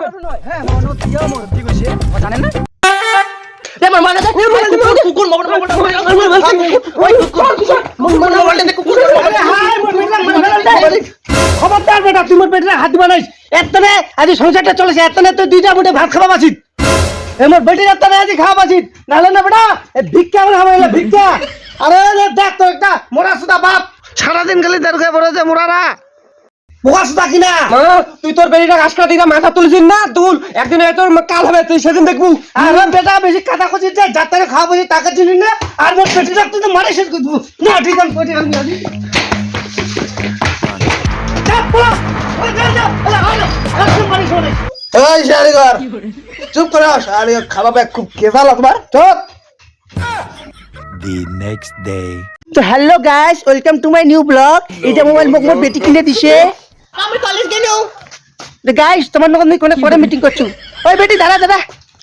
Girlfriend হয় হ্যাঁ মনো দিয়া মোর কি কইছে জানেন না আমার মানে কুকুর খবরদার বেটা তুমি বেটা হাত দিবা নাই এতনে আজি সংসারটা চলেছে এতনে তো দুইটা মুঠে ভাত খাওয়া উচিত এমন বেটি এতনে আজি খাওয়া উচিত নালে না বেটা এ ভিক্ষা করে খাওয়া ভিক্ষা আরে দেখ তো একটা মোরা সুদা বাপ সারাদিন খালি দরকার পড়ে যে মোরারা বোকা সুদা কিনা তুই তোর বেরিটা ঘাস কাটা দিরা মাথা তুলছিস না তুল একদিন তোর কাল হবে তুই সেদিন দেখবো আরে বেটা বেশি কথা কইছিস যে যাত্রা খাওয়া বসে টাকা চিনি না আর মোর পেটি রাখতে তো মারে শেষ করে দেবো না ঠিক আছে পেটি রাখবি আজি চাপ পড়া ওই যা যা আরে আরে মারি শোনে এই শালিগর চুপ করে শালিগর খাওয়া ব্যাগ খুব কেজা লাগবার চুপ The next day. তো hello guys welcome to my new blog এটা মোবাইল মোর বেটি কিনে দিছে আমি কলেজ গেলু তো গাইস তোমার নগদ কোনে করে মিটিং করছু ওই বেটি দাঁড়া দাঁড়া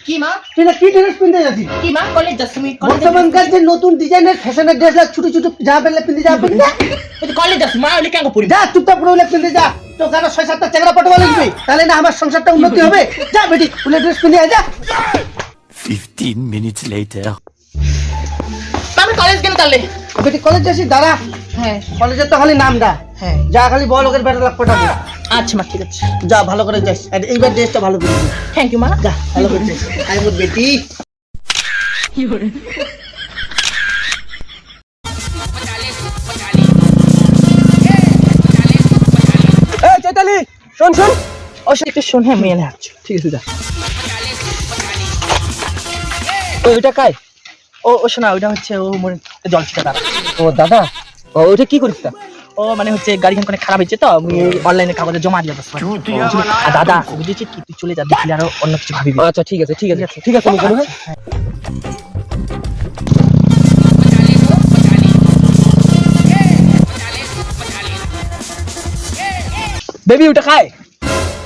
কি মা তুই না কি ড্রেস পিনতে যাচ্ছিস কি মা কলেজ যাচ্ছি আমি কলেজ বর্তমানকার যে নতুন ডিজাইনের ফ্যাশনের ড্রেস লাগ ছোট ছোট জামা প্যান্ট পিনতে যা পিনতে কলেজ যাচ্ছি মা ওলি কেন পড়ি যা চুপচাপ করে ওগুলো পিনতে যা তো কারো 6-7টা চেংড়া পটবা লাগবে তাহলে না আমার সংসারটা উন্নতি হবে যা বেটি ওগুলো ড্রেস পিনতে যা 15 minutes later. আমি কলেজ গেল তাহলে বেটি কলেজ যাচ্ছিস দাঁড়া হ্যাঁ কলেজে তো খালি নাম দা হ্যাঁ যা খালি বল ওকে বেটা লাগ পটাবো আচ্ছা মা ঠিক আছে যা ভালো করে যাস আর এইবার ড্রেসটা ভালো করে দিস থ্যাংক ইউ মা যা ভালো করে যাস আই মোর বেটি এই চৈতালি শোন শোন ও সে একটু শোন হ্যাঁ মেয়ে হাঁটছো ঠিক আছে যা ওইটা কাই ও শোনা ওটা হচ্ছে ও মনে জল ছিটা দাদা ও দাদা ও ওইটা কি করিস তা ও মানে হচ্ছে গাড়িখান করে খারাপ হয়েছে তো আমি অনলাইনে কাগজে জমা দিয়ে আসবো আর দাদা বুঝেছি কি তুই চলে যা দেখলে আরো অন্য কিছু ভাবিবি আচ্ছা ঠিক আছে ঠিক আছে ঠিক আছে আমি বলবো বেবি ওটা খায়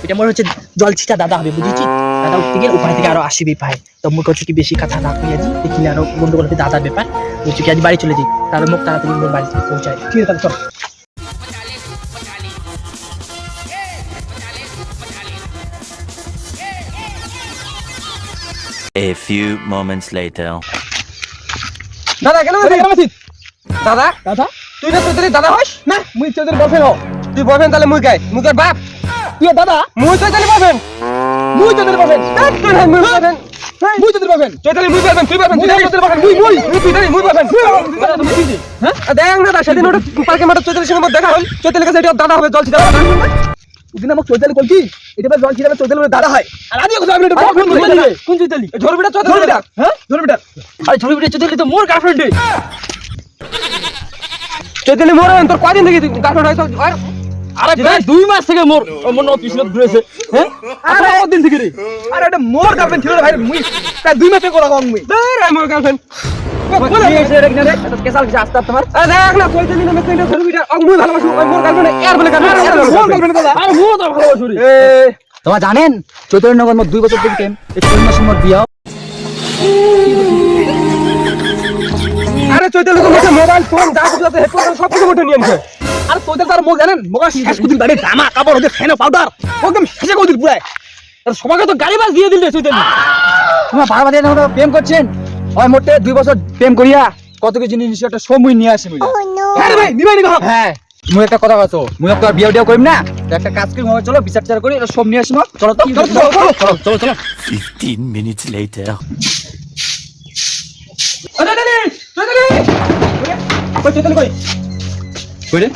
এটা মোর হচ্ছে জল ছিটা দাদা হবে বুঝেছি দাদা উঠতে গেলে ওখান থেকে আরো আসিবি পায় তো মুখ হচ্ছে কি বেশি কথা না কই আছি দেখিলে আরো গন্ডগোল হবে দাদার ব্যাপার বলছি কি আজ বাড়ি চলে যাই তাহলে মুখ তাড়াতাড়ি মোর বাড়িতে পৌঁছায় ঠিক আছে তাহলে চল A few moments later. দাদা কেন আছিস দাদা দাদা তুই না চৈতালি দাদা হস না মুই চৈতালি বয়ফ্রেন্ড হ তুই বয়ফ্রেন্ড তাহলে মুই গাই মুখের বাপ তুই দাদা মুই চৈতালি বয়ফ্রেন্ড মুই তোদের বলেন মুই বয়ফ্রেন্ড মুই তোদের বলেন চৈতালি মুই বয়ফ্রেন্ড তুই বয়ফ্রেন্ড তুই চৈতালি বয়ফ্রেন্ড মুই চৈতালি মুই বয়ফ্রেন্ড হ্যাঁ দেখ না দা সেদিন ওটা পার্কে মাঠে চৈতালির সঙ্গে মোর দেখা হল চৈতালির কাছে এটা দাদা হবে জল ছিটা ওদিন আমাকে চৈতালি বল কি এটা বা জল ছিটাবে চৈতালি বলে দাদা হয় আর আমিও কথা বলি কোন চৈতালি ঝরবিটা চৈতালিটা হ্যাঁ ধরবিটা আরে ধরবিটা চৈতালি তো মোর গার্লফ্রেন্ড চৈতালি মোর তোর কদিন থেকে গার্লফ্রেন্ড হইছ আর আরে ভাই 2 মাস থেকে মোর মনে পিছনে ঘুরেছে হ্যাঁ আরে কতদিন থেকে রে আরে এটা মোর গার্লফ্রেন্ড ছিল ভাই মুই প্রায় 2 মাস থেকে করা কম মুই রে মোর গার্লফ্রেন্ড বলে এসে রে কিনা রে কেসাল কিছু আসতে তোমার আরে দেখ না চৈতালি নামে কইনা ধরবিটা মুই ভালোবাসি মোর গার্লফ্রেন্ড এর বলে গার্লফ্রেন্ড মোর গার্লফ্রেন্ড দাদা আর মো তো ভালোবাসি রে তোমরা জানেন চৈতন্যনগর মোর 2 বছর থেকে প্রেম এই 3 মাসের মোর বিয়া আরে চৈতালি তো মোবাইল ফোন যা কিছু আছে হেডফোন সব কিছু মোটে নিয়ে আনছে আর তোদের তার মুখ জানেন মুখ শেষ কুদিন বাড়ি জামা কাপড় ওদের ফ্যান পাউডার একদম শেষে কুদিন পুরাই আর সবাইকে তো গাড়ি বাস দিয়ে দিল রে চৈতালি তোমরা বারবার দিয়ে প্রেম করছেন ওই মোটে 2 বছর প্রেম করিয়া কত কিছু জিনিস একটা সময় নিয়ে আসে মুই আরে ভাই নিবাই নিবা হ্যাঁ মুই একটা কথা কইছো মুই তো আর বিয়া করিম না তো একটা কাজ করি চলো বিচার চার করি এটা সব নিয়ে আসি চলো তো চলো 15 minutes later. চৈতালি চৈতালি কই চৈতালি কই কই রে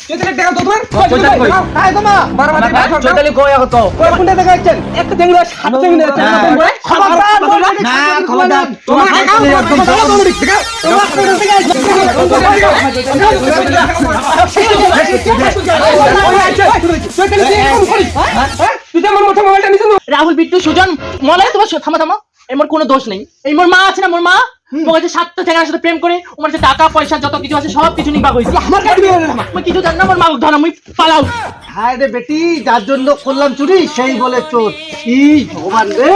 চৈতালি দেখা তো তোমার চৈতালি কই আয় তোমা বারবার চৈতালি কই আগত কই কোনটা দেখাচ্ছেন একটা টেংরা সাত টেংরা খবরদার না খবরদার তোমার একদম রাহুল বিট্টু সুজন মনে তোমার থামা থামা এমন কোনো দোষ নেই এই মোর মা আছে না মোর মা মোর কাছে 7টা ঠেঙ্গার সাথে প্রেম করে ওর যে টাকা পয়সা যত কিছু আছে সব কিছু নিবা হইছে আমার কাছে আমি কিছু জানি না মোর মা ধরা মুই পালাও হায় রে বেটি যার জন্য করলাম চুরি সেই বলে চোর কি ভগবান রে